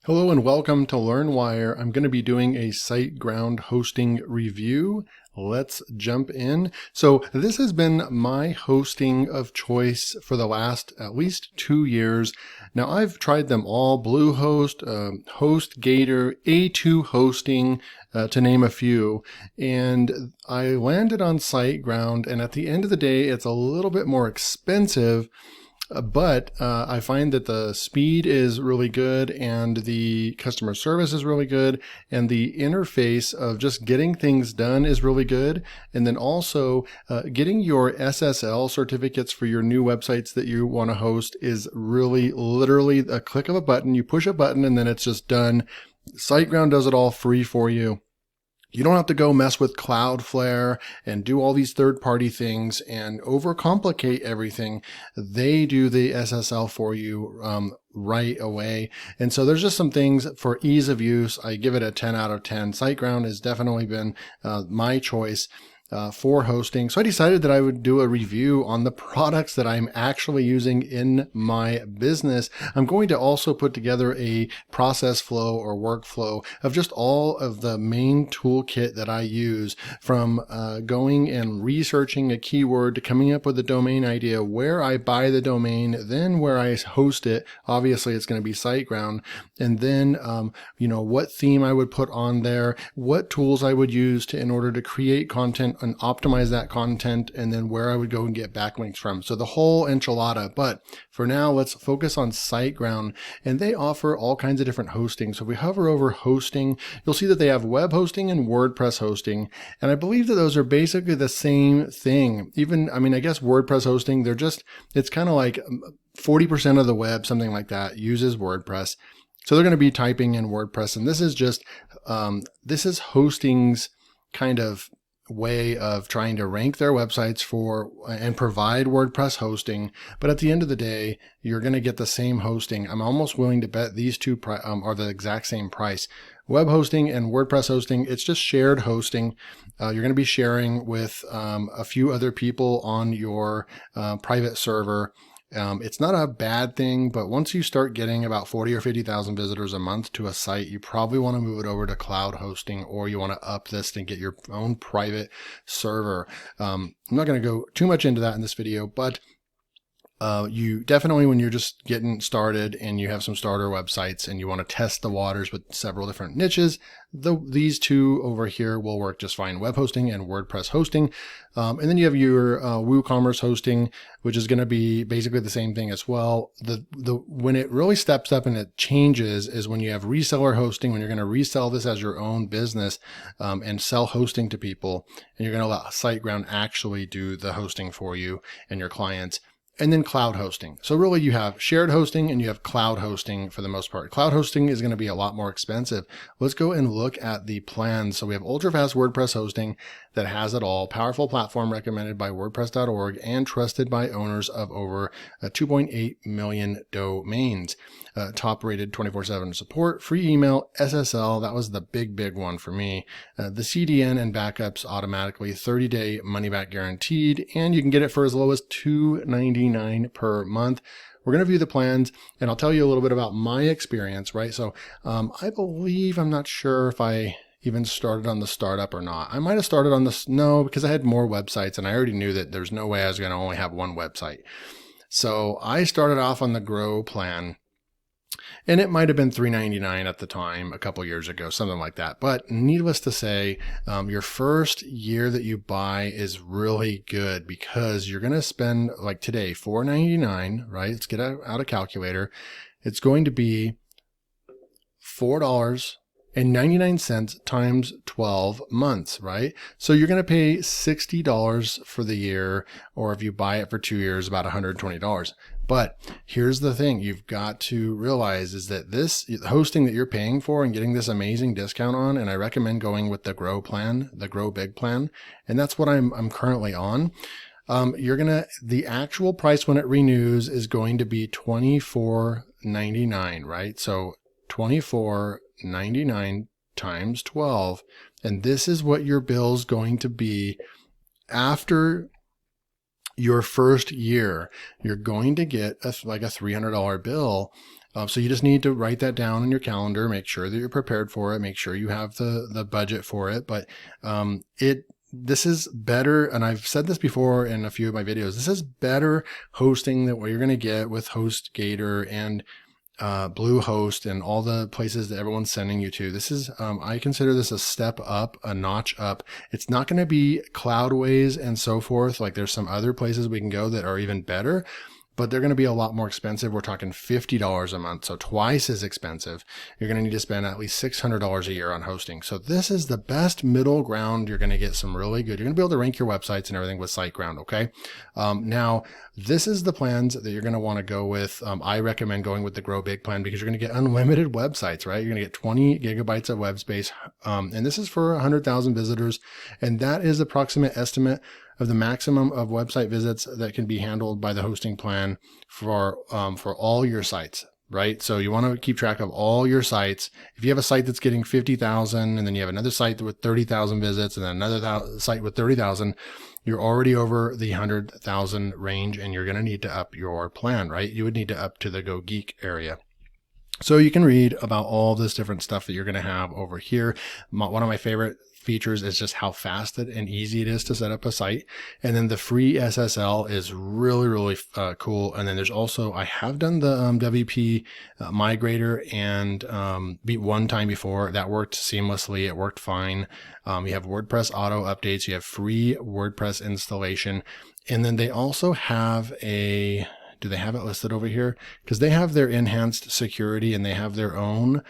Hello and welcome to LearnWire. I'm going to be doing a SiteGround hosting review. Let's jump in. So this has been my hosting of choice for the last at least 2 years. Now I've tried them all: Bluehost, HostGator, A2 Hosting, to name a few. And I landed on SiteGround, and at the end of the day, it's a little bit more expensive. But I find that the speed is really good and the customer service is really good and the interface of just getting things done is really good. And then also getting your SSL certificates for your new websites that you want to host is really literally a click of a button. You push a button and then it's just done. SiteGround does it all free for you. You don't have to go mess with Cloudflare and do all these third-party things and overcomplicate everything. They do the SSL for you right away. And so there's just some things for ease of use. I give it a 10 out of 10. SiteGround has definitely been my choice for hosting. So I decided that I would do a review on the products that I'm actually using in my business. I'm going to also put together a process flow or workflow of just all of the main toolkit that I use, from going and researching a keyword to coming up with a domain idea, where I buy the domain, then where I host it. Obviously it's going to be SiteGround. And then, what theme I would put on there, what tools I would use in order to create content and optimize that content, and then where I would go and get backlinks from. So the whole enchilada. But for now, let's focus on SiteGround, and they offer all kinds of different hosting. So if we hover over hosting, you'll see that they have web hosting and WordPress hosting. And I believe that those are basically the same thing. I guess WordPress hosting, it's kind of like 40% of the web, something like that, uses WordPress. So they're going to be typing in WordPress, and this is hosting's kind of way of trying to rank their websites for and provide WordPress hosting. But at the end of the day, you're going to get the same hosting. I'm almost willing to bet these two are the exact same price. Web hosting and WordPress hosting, it's just shared hosting. You're going to be sharing with a few other people on your private server. It's not a bad thing, but once you start getting about 40 or 50,000 visitors a month to a site, you probably want to move it over to cloud hosting, or you want to up this and get your own private server. I'm not going to go too much into that in this video, but you definitely, when you're just getting started and you have some starter websites and you want to test the waters with several different niches, these two over here will work just fine: web hosting and WordPress hosting. And then you have your WooCommerce hosting, which is going to be basically the same thing as well. When it really steps up and it changes is when you have reseller hosting, when you're going to resell this as your own business and sell hosting to people, and you're going to let SiteGround actually do the hosting for you and your clients. And then cloud hosting. So really you have shared hosting and you have cloud hosting for the most part. Cloud hosting is going to be a lot more expensive. Let's go and look at the plans. So we have ultra-fast WordPress hosting that has it all. Powerful platform recommended by WordPress.org and trusted by owners of over 2.8 million domains. Top rated 24/7 support, free email, SSL. That was the big one for me. The CDN and backups automatically, 30-day money back guaranteed, and you can get it for as low as $2.99 per month. We're going to view the plans, and I'll tell you a little bit about my experience, right? So I believe, I'm not sure if I even started on the startup or not. I might have started on this, no, because I had more websites and I already knew that there's no way I was going to only have one website. So I started off on the Grow plan. And it might have been $3.99 at the time, a couple years ago, something like that. But needless to say, your first year that you buy is really good, because you're going to spend, like today, $4.99, right? Let's get out a calculator. It's going to be $4.99 times 12 months, right? So you're going to pay $60 for the year, or if you buy it for 2 years, about $120. But here's the thing you've got to realize is that this hosting that you're paying for and getting this amazing discount on, and I recommend going with the Grow plan, the Grow Big plan, and that's what I'm currently on. The actual price when it renews is going to be $24.99, right? So $24.99 times 12, and this is what your bill's going to be after your first year. You're going to get like a $300 bill So you just need to write that down in your calendar, make sure that you're prepared for it, make sure you have the budget for it. But this is better, and I've said this before in a few of my videos, this is better hosting than what you're going to get with HostGator and Bluehost and all the places that everyone's sending you to. This is, I consider this a step up, a notch up. It's not going to be Cloudways and so forth. Like there's some other places we can go that are even better, but they're going to be a lot more expensive. We're talking $50 a month, so twice as expensive. You're going to need to spend at least $600 a year on hosting. So this is the best middle ground. You're going to get some really good, you're going to be able to rank your websites and everything with SiteGround, okay? Now, this is the plans that you're going to want to go with. I recommend going with the Grow Big plan because you're going to get unlimited websites, right? You're going to get 20 gigabytes of web space. And this is for 100,000 visitors. And that is the approximate estimate of the maximum of website visits that can be handled by the hosting plan for all your sites, right? So you want to keep track of all your sites. If you have a site that's getting 50,000 and then you have another site with 30,000 visits and then another site with 30,000, you're already over the 100,000 range and you're going to need to up your plan, right? You would need to up to the Go Geek area. So you can read about all this different stuff that you're going to have over here. One of my favorite features is just how fast and easy it is to set up a site. And then the free SSL is really, really cool. And then there's also, I have done the WP migrator and one time before. That worked seamlessly. It worked fine. You have WordPress auto updates. You have free WordPress installation. And then they also have do they have it listed over here? Because they have their enhanced security and they have their own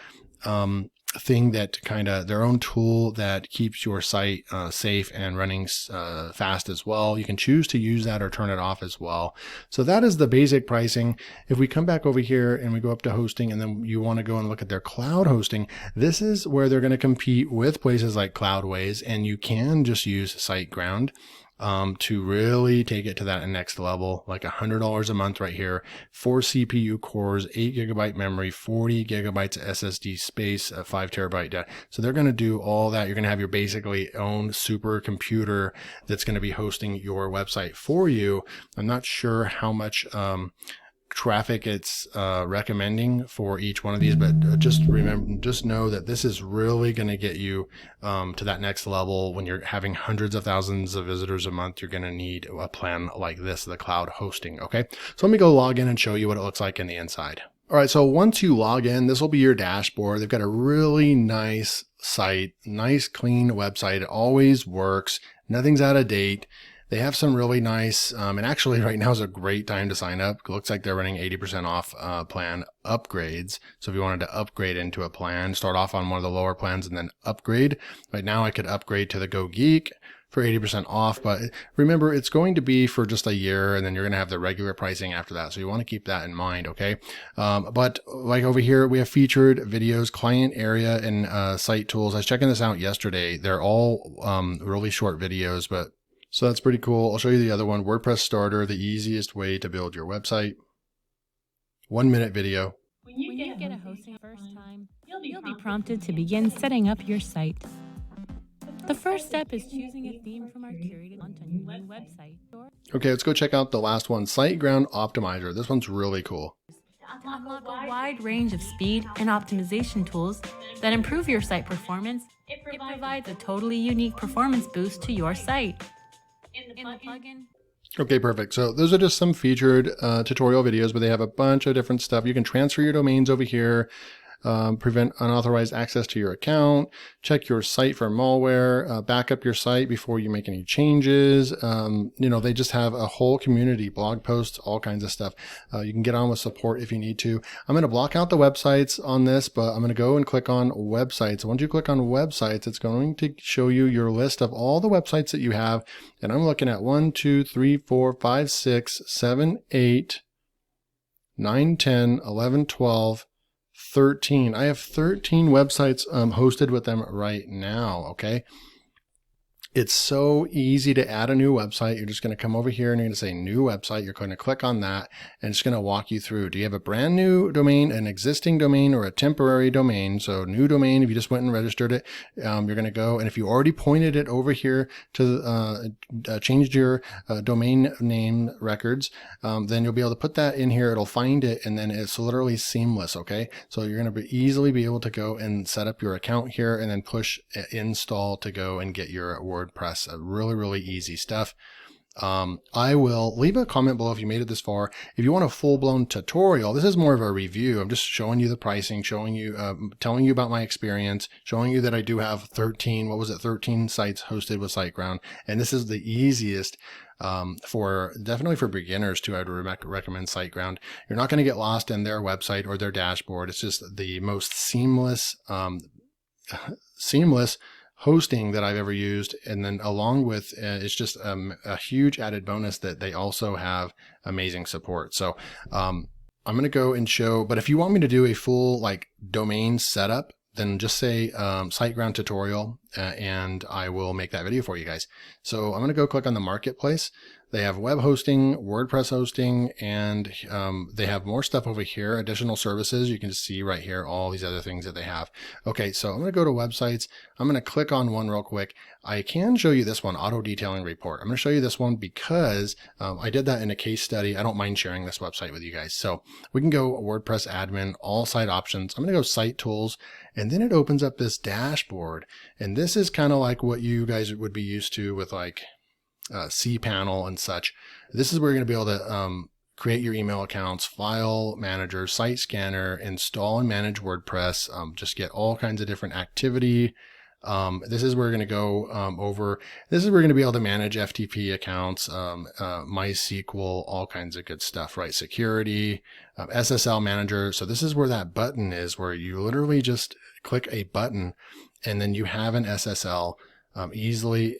thing that their own tool that keeps your site safe and running fast as well. You can choose to use that or turn it off as well. So that is the basic pricing. If we come back over here and we go up to hosting and then you want to go and look at their cloud hosting, this is where they're going to compete with places like Cloudways, and you can just use SiteGround to really take it to that next level, like $100 a month right here, 4 CPU cores, 8 gigabyte memory, 40 gigabytes SSD space, 5 terabyte data. So they're going to do all that. You're going to have your basically own super computer that's going to be hosting your website for you. I'm not sure how much traffic it's recommending for each one of these, but just know that this is really going to get you to that next level. When you're having hundreds of thousands of visitors a month, you're going to need a plan like this, the cloud hosting. Okay, so let me go log in and show you what it looks like in the inside. All right, so once you log in, this will be your dashboard. They've got a really nice site, nice clean website. It always works. Nothing's out of date. They have some really nice, and actually right now is a great time to sign up. It looks like they're running 80% off plan upgrades. So if you wanted to upgrade into a plan, start off on one of the lower plans and then upgrade. Right now I could upgrade to the Go Geek for 80% off, but remember it's going to be for just a year and then you're going to have the regular pricing after that. So you want to keep that in mind, okay? But like over here, we have featured videos, client area, and site tools. I was checking this out yesterday. They're all really short videos, but so that's pretty cool. I'll show you the other one, WordPress Starter, the easiest way to build your website. 1 minute video. When you get a hosting first time, you'll be prompted to begin setting up your site. The first step is choosing a theme from our curated content on your new website. Okay, let's go check out the last one, SiteGround Optimizer. This one's really cool. To unlock a wide range of speed and optimization tools that improve your site performance, it provides a totally unique performance boost to your site. In the plugin. Okay, perfect. So those are just some featured tutorial videos, but they have a bunch of different stuff. You can transfer your domains over here, prevent unauthorized access to your account, check your site for malware, back up your site before you make any changes. They just have a whole community, blog posts, all kinds of stuff. You can get on with support if you need to. I'm going to block out the websites on this, but I'm going to go and click on websites. Once you click on websites, it's going to show you your list of all the websites that you have. And I'm looking at 1, 2, 3, 4, 5, 6, 7, 8, 9, 10, 11, 12, 13. I have 13 websites hosted with them right now. Okay. It's so easy to add a new website. You're just going to come over here and you're going to say new website. You're going to click on that and it's going to walk you through. Do you have a brand new domain, an existing domain, or a temporary domain? So new domain, if you just went and registered it, you're going to go. And if you already pointed it over here to changed your domain name records, then you'll be able to put that in here. It'll find it and then it's literally seamless. Okay. So you're going to easily be able to go and set up your account here and then push install to go and get your WordPress. Really easy stuff. I will leave a comment below if you made it this far. If you want a full-blown tutorial, this is more of a review. I'm just showing you the pricing, showing you, telling you about my experience, showing you that I do have 13 sites hosted with SiteGround. And this is the easiest definitely for beginners too. I would recommend SiteGround. You're not going to get lost in their website or their dashboard. It's just the most seamless hosting that I've ever used. And then along with it's just a huge added bonus that they also have amazing support. So I'm going to go and show, but if you want me to do a full like domain setup, then just say SiteGround tutorial and I will make that video for you guys. So I'm going to go click on the marketplace. They have web hosting, WordPress hosting, and they have more stuff over here, additional services. You can see right here all these other things that they have. Okay, so I'm going to go to websites. I'm going to click on one real quick. I can show you this one, auto detailing report. I'm going to show you this one because I did that in a case study. I don't mind sharing this website with you guys. So we can go WordPress admin, all site options. I'm going to go site tools, and then it opens up this dashboard. And this is kind of like what you guys would be used to with like cPanel and such. This is where you're going to be able to create your email accounts, file manager, site scanner, install and manage WordPress, just get all kinds of different activity. This is where we're going to go over. This is where we're going to be able to manage FTP accounts, MySQL, all kinds of good stuff, right? Security, SSL manager. So this is where that button is, where you literally just click a button and then you have an SSL easily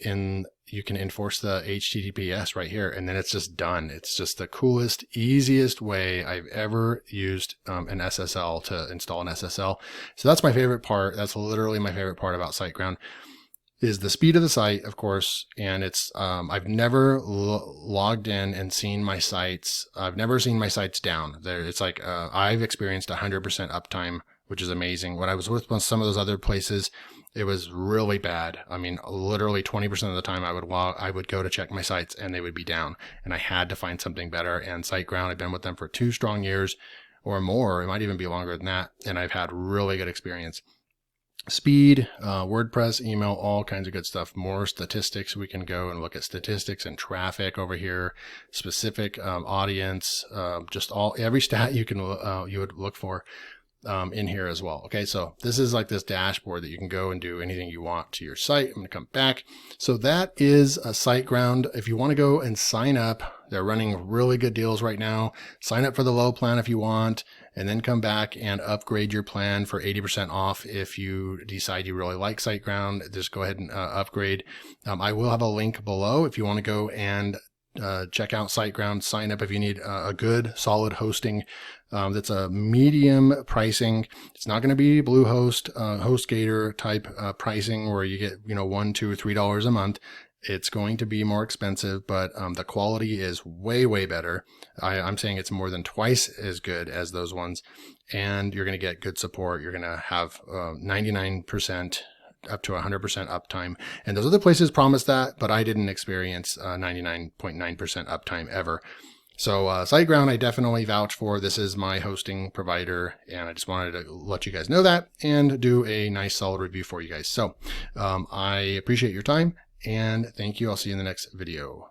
you can enforce the HTTPS right here, and then it's just done. It's just the coolest, easiest way I've ever used an SSL to install an SSL. So that's my favorite part. That's literally my favorite part about SiteGround is the speed of the site, of course. And it's, I've never logged in and seen my sites. I've never seen my sites down there. It's like, I've experienced 100% uptime, which is amazing. When I was with some of those other places, it was really bad. I mean, literally 20% of the time I would go to check my sites and they would be down, and I had to find something better. And SiteGround, I've been with them for 2 strong years or more. It might even be longer than that. And I've had really good experience. Speed, WordPress, email, all kinds of good stuff. More statistics. We can go and look at statistics and traffic over here, specific audience, just every stat you would look for. In here as well. Okay, so this is like this dashboard that you can go and do anything you want to your site. I'm going to come back. So that is a SiteGround. If you want to go and sign up, they're running really good deals right now. Sign up for the low plan if you want, and then come back and upgrade your plan for 80% off. If you decide you really like SiteGround, just go ahead and upgrade. I will have a link below if you want to go and check out SiteGround, sign up if you need a good solid hosting that's a medium pricing. It's not going to be Bluehost, HostGator type pricing where you get, $1, $2, $3 a month. It's going to be more expensive, but the quality is way better. I'm saying it's more than twice as good as those ones, and you're going to get good support. You're going to have 99% up to 100% uptime. And those other places promise that, but I didn't experience 99.9% uptime ever. So SiteGround, I definitely vouch for. This is my hosting provider, and I just wanted to let you guys know that and do a nice solid review for you guys. So I appreciate your time, and thank you. I'll see you in the next video.